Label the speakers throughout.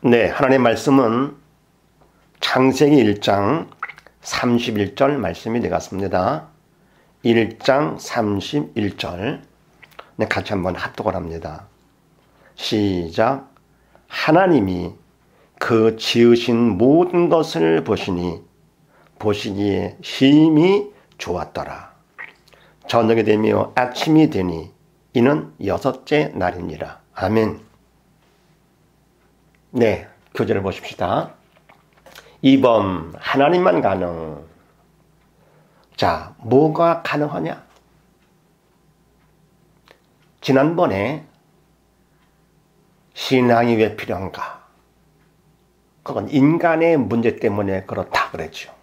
Speaker 1: 네, 하나님의 말씀은 창세기 1장 31절 말씀이 되겠습니다. 1장 31절. 네, 같이 한번 합독을 합니다. 시작. 하나님이 그 지으신 모든 것을 보시니 보시기에 심히 좋았더라. 저녁이 되며 아침이 되니 이는 여섯째 날이니라. 아멘. 네, 교재를 보십시다. 2번 하나님만 가능. 자, 뭐가 가능하냐? 지난번에 신앙이 왜 필요한가? 그건 인간의 문제 때문에 그렇다 그랬죠.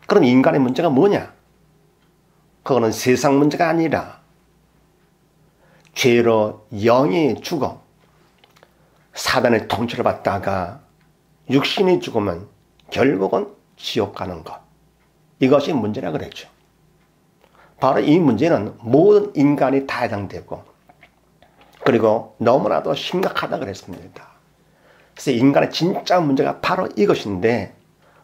Speaker 1: 그럼 인간의 문제가 뭐냐? 그거는 세상 문제가 아니라 죄로 영이 죽어 사단의 통치를 받다가 육신이 죽으면 결국은 지옥 가는 것. 이것이 문제라 그랬죠. 바로 이 문제는 모든 인간이 다 해당되고 그리고 너무나도 심각하다 그랬습니다. 그래서 인간의 진짜 문제가 바로 이것인데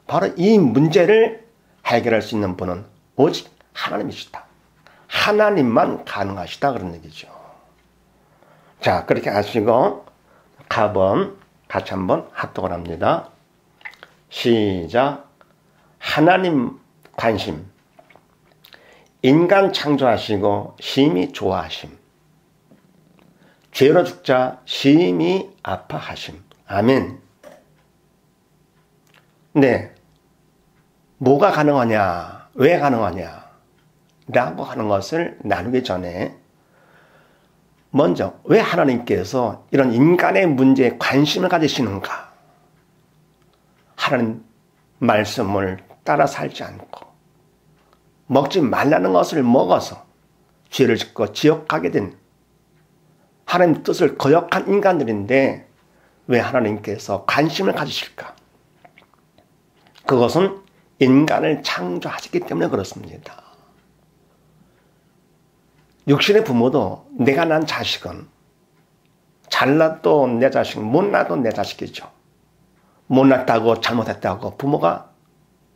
Speaker 1: 바로 이 문제를 해결할 수 있는 분은 오직 하나님이시다. 하나님만 가능하시다 그런 얘기죠. 자, 그렇게 아시고 가번 같이 한번 합독을 합니다. 시작. 하나님 관심. 인간 창조하시고 심히 좋아하심. 죄로 죽자 심히 아파하심. 아멘. 네. 뭐가 가능하냐? 왜 가능하냐? 라고 하는 것을 나누기 전에 먼저 왜 하나님께서 이런 인간의 문제에 관심을 가지시는가? 하나님 말씀을 따라 살지 않고 먹지 말라는 것을 먹어서 죄를 짓고 지옥 가게 된 하나님 뜻을 거역한 인간들인데 왜 하나님께서 관심을 가지실까? 그것은 인간을 창조하셨기 때문에 그렇습니다. 육신의 부모도 내가 난 자식은 잘나도 내 자식, 못나도 내 자식이죠. 못났다고 잘못했다고 부모가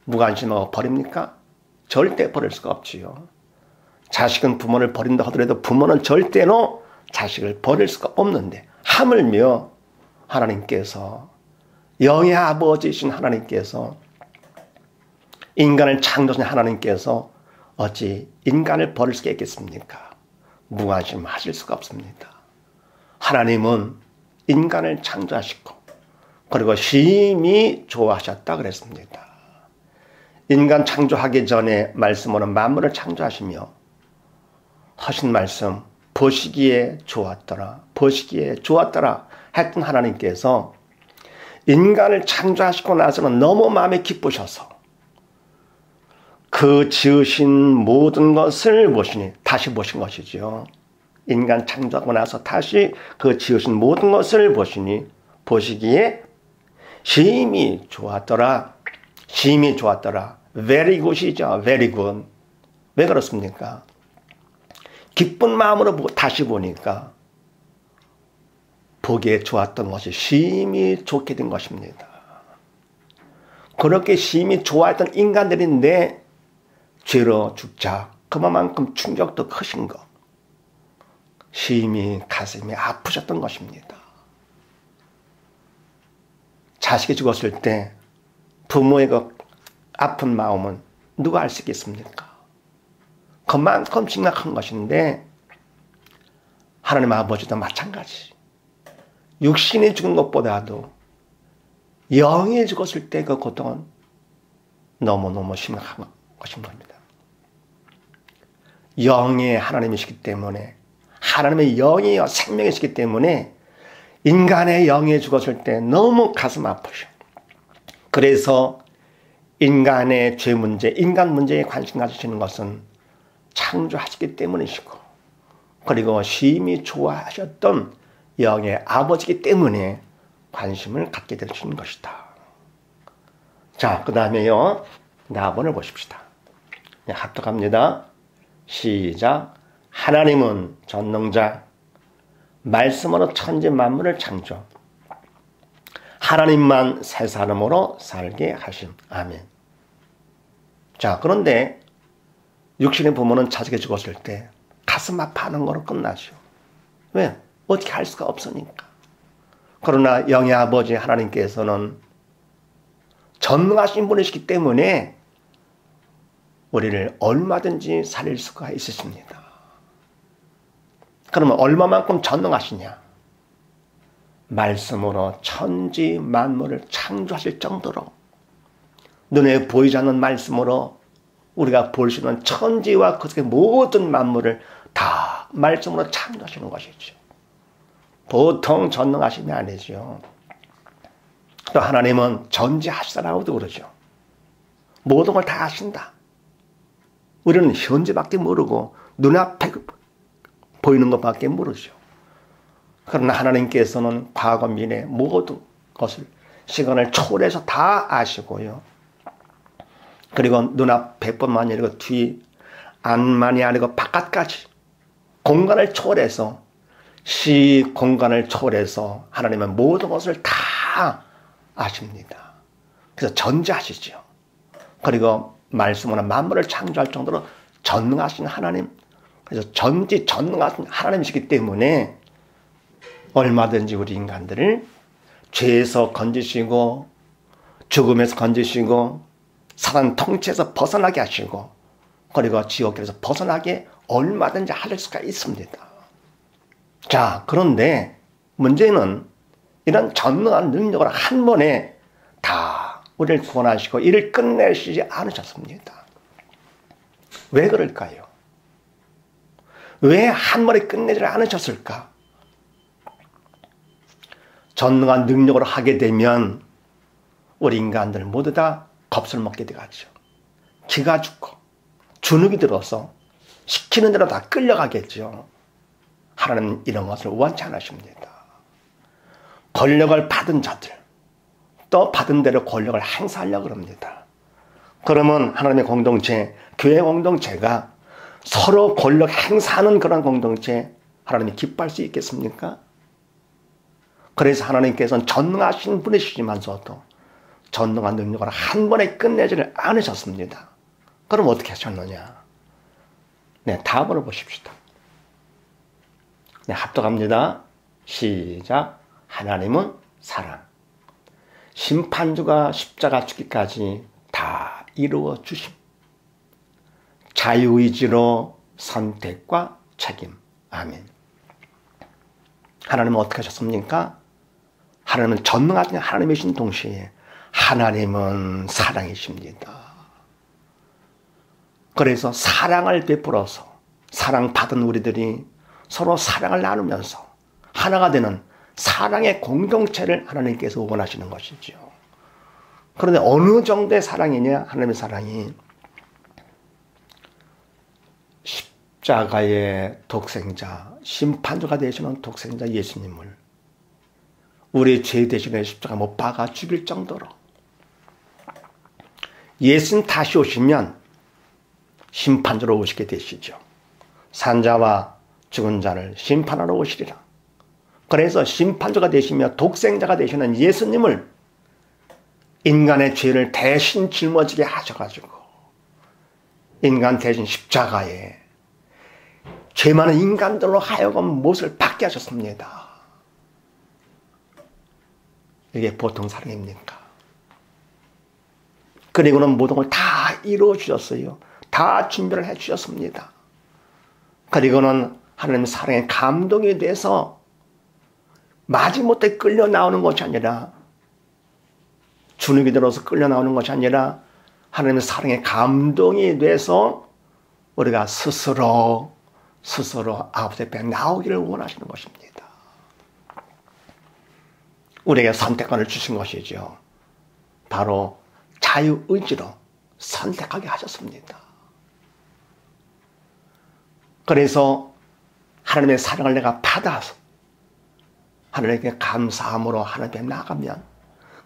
Speaker 1: 무관심하고 버립니까? 절대 버릴 수가 없지요. 자식은 부모를 버린다 하더라도 부모는 절대로 자식을 버릴 수가 없는데 하물며 하나님께서 영의 아버지이신 하나님께서 인간을 창조하신 하나님께서 어찌 인간을 버릴 수가 있겠습니까? 무관심하실 수가 없습니다. 하나님은 인간을 창조하시고 그리고 심히 좋아하셨다 그랬습니다. 인간 창조하기 전에 말씀으로 만물을 창조하시며 하신 말씀 보시기에 좋았더라. 보시기에 좋았더라 했던 하나님께서 인간을 창조하시고 나서는 너무 마음에 기쁘셔서 그 지으신 모든 것을 보시니 다시 보신 것이죠. 인간 창조하고 나서 다시 그 지으신 모든 것을 보시니 보시기에 심히 좋았더라. 심히 좋았더라. very good이죠. very good. 왜 그렇습니까? 기쁜 마음으로 다시 보니까 보기에 좋았던 것이 심히 좋게 된 것입니다. 그렇게 심히 좋아했던 인간들인데 죄로 죽자 그만큼 충격도 크신 거. 심히 가슴이 아프셨던 것입니다. 자식이 죽었을 때 부모의 그 아픈 마음은 누가 알 수 있겠습니까? 그만큼 심각한 것인데 하나님 아버지도 마찬가지. 육신이 죽은 것보다도 영이 죽었을 때 그 고통은 너무너무 심각한 것인 겁니다. 영의 하나님이시기 때문에 하나님의 영이요 생명이시기 때문에 인간의 영이 죽었을 때 너무 가슴 아프셔. 그래서 인간의 죄 문제, 인간 문제에 관심 가지시는 것은 창조하시기 때문이시고 그리고 심히 좋아하셨던 영의 아버지이기 때문에 관심을 갖게 되시는 것이다. 자, 그 다음에요. 나번을 보십시다. 네, 합독합니다. 시작. 하나님은 전능자, 말씀으로 천지 만물을 창조. 하나님만 새 사람으로 살게 하심. 아멘. 자, 그런데 육신의 부모는 자식이 죽었을 때 가슴 아파하는 거로 끝나죠. 왜? 어떻게 할 수가 없으니까. 그러나 영의 아버지 하나님께서는 전능하신 분이시기 때문에 우리를 얼마든지 살릴 수가 있으십니다. 그러면 얼마만큼 전능하시냐? 말씀으로 천지 만물을 창조하실 정도로 눈에 보이지 않는 말씀으로 우리가 볼 수 있는 천지와 그 속의 모든 만물을 다 말씀으로 창조하시는 것이죠. 보통 전능하심이 아니죠. 또 하나님은 전지하시다라고도 그러죠. 모든 걸 다 아신다. 우리는 현재밖에 모르고 눈앞에 보이는 것밖에 모르죠. 그러나 하나님께서는 과거, 미래 모든 것을 시간을 초월해서 다 아시고요. 그리고 눈앞에뿐만 아니고 뒤 안만이 아니고 바깥까지 공간을 초월해서 공간을 초월해서 하나님은 모든 것을 다 아십니다. 그래서 전지하시죠. 그리고 말씀으로 만물을 창조할 정도로 전능하신 하나님, 그래서 전능하신 하나님이시기 때문에 얼마든지 우리 인간들을 죄에서 건지시고 죽음에서 건지시고 사단 통치에서 벗어나게 하시고 그리고 지옥에서 벗어나게 얼마든지 하실 수가 있습니다. 자, 그런데 문제는 이런 전능한 능력을 한 번에 다 우리를 구원하시고 이를 끝내시지 않으셨습니다. 왜 그럴까요? 왜 한 번에 끝내지 않으셨을까? 전능한 능력으로 하게 되면 우리 인간들 모두 다 겁을 먹게 되겠죠. 기가 죽고 주눅이 들어서 시키는 대로 다 끌려가겠죠. 하나님은 이런 것을 원치 않으십니다. 권력을 받은 자들 또 받은 대로 권력을 행사하려고 합니다. 그러면 하나님의 공동체, 교회 공동체가 서로 권력 행사하는 그런 공동체 하나님이 기뻐할 수 있겠습니까? 그래서 하나님께서는 전능하신 분이시지만서도 전능한 능력을 한 번에 끝내지를 않으셨습니다. 그럼 어떻게 하셨느냐? 네, 답을 보십시다. 네, 합독합니다. 시작. 하나님은 사랑. 심판주가 십자가 죽기까지 다 이루어 주심. 자유의지로 선택과 책임. 아멘. 하나님은 어떻게 하셨습니까? 하나님은 전능하신 하나님이신 동시에 하나님은 사랑이십니다. 그래서 사랑을 베풀어서 사랑받은 우리들이 서로 사랑을 나누면서 하나가 되는 사랑의 공동체를 하나님께서 원하시는 것이죠. 그런데 어느 정도의 사랑이냐? 하나님의 사랑이 십자가의 독생자, 심판주가 되시는 독생자 예수님을 우리 죄 대신에 십자가 못 박아 죽일 정도로 예수님 다시 오시면 심판주로 오시게 되시죠. 산자와 죽은 자를 심판하러 오시리라. 그래서 심판주가 되시며 독생자가 되시는 예수님을 인간의 죄를 대신 짊어지게 하셔가지고 인간 대신 십자가에 죄 많은 인간들로 하여금 못을 받게 하셨습니다. 이게 보통 사랑입니까? 그리고는 모든 걸 다 이루어 주셨어요. 다 준비를 해 주셨습니다. 그리고는 하나님의 사랑에 감동이 돼서 마지못해 끌려 나오는 것이 아니라 주눅이 들어서 끌려 나오는 것이 아니라 하나님의 사랑에 감동이 돼서 우리가 스스로 아버지 앞에 나오기를 원하시는 것입니다. 우리에게 선택권을 주신 것이죠. 바로 자유의지로 선택하게 하셨습니다. 그래서 하나님의 사랑을 내가 받아서 하나님께 감사함으로 하나님 앞에 나가면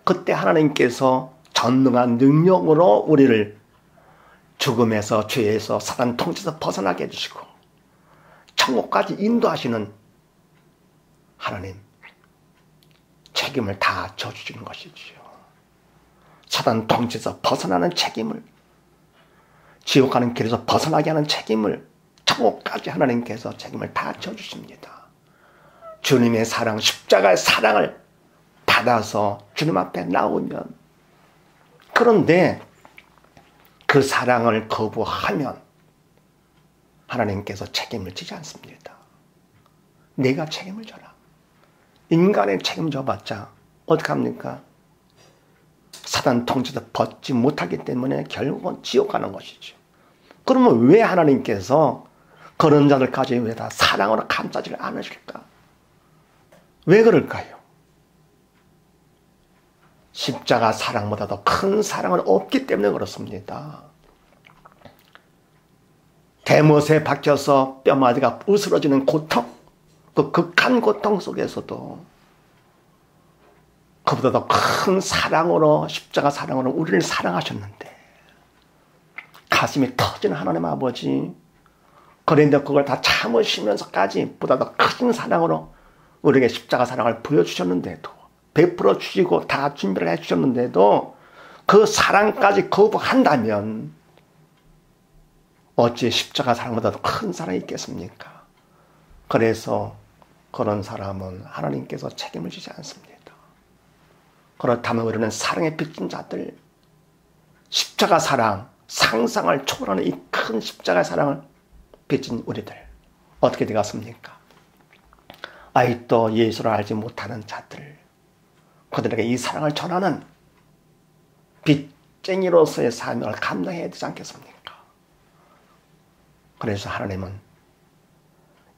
Speaker 1: 그때 하나님께서 전능한 능력으로 우리를 죽음에서 죄에서 사단 통치에서 벗어나게 해주시고 천국까지 인도하시는 하나님, 책임을 다 져주시는 것이지요. 사단 통치에서 벗어나는 책임을, 지옥 가는 길에서 벗어나게 하는 책임을 천국까지 하나님께서 책임을 다 져주십니다. 주님의 사랑, 십자가의 사랑을 받아서 주님 앞에 나오면, 그런데 그 사랑을 거부하면 하나님께서 책임을 지지 않습니다. 내가 책임을 져라. 인간의 책임 져봤자 어떡합니까? 사단 통치에서 벗지 못하기 때문에 결국은 지옥 가는 것이죠. 그러면 왜 하나님께서 그런 자들까지 왜 다 사랑으로 감싸지를 않으실까? 왜 그럴까요? 십자가 사랑보다 더 큰 사랑은 없기 때문에 그렇습니다. 대못에 박혀서 뼈마디가 부스러지는 고통, 그 극한 고통 속에서도 그보다 더 큰 사랑으로, 십자가 사랑으로 우리를 사랑하셨는데, 가슴이 터지는 하나님 아버지, 그런데 그걸 다 참으시면서까지 보다 더 큰 사랑으로 우리에게 십자가 사랑을 보여주셨는데도, 베풀어 주시고 다 준비를 해주셨는데도 그 사랑까지 거부한다면 어찌 십자가 사랑보다 더 큰 사랑이 있겠습니까? 그래서 그런 사람은 하나님께서 책임을 지지 않습니다. 그렇다면 우리는 사랑에 빚진 자들, 십자가 사랑, 상상을 초월하는 이 큰 십자가 사랑을 빚진 우리들, 어떻게 되겠습니까? 아직도 예수를 알지 못하는 자들, 그들에게 이 사랑을 전하는 빚쟁이로서의 사명을 감당해야 되지 않겠습니까? 그래서 하나님은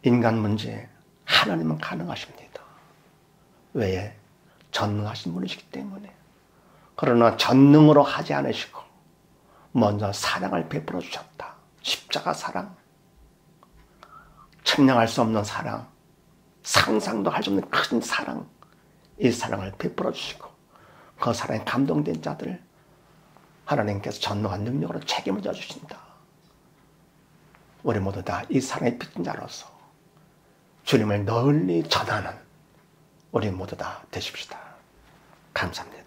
Speaker 1: 인간 문제에 하나님은 가능하십니다. 왜? 전능하신 분이시기 때문에. 그러나 전능으로 하지 않으시고 먼저 사랑을 베풀어 주셨다. 십자가 사랑, 측량할 수 없는 사랑, 상상도 할 수 없는 큰 사랑, 이 사랑을 베풀어 주시고 그 사랑에 감동된 자들 하나님께서 전능한 능력으로 책임을 져주신다. 우리 모두 다 이 사랑에 빚진 자로서 주님을 널리 전하는 우리 모두 다 되십시다. 감사합니다.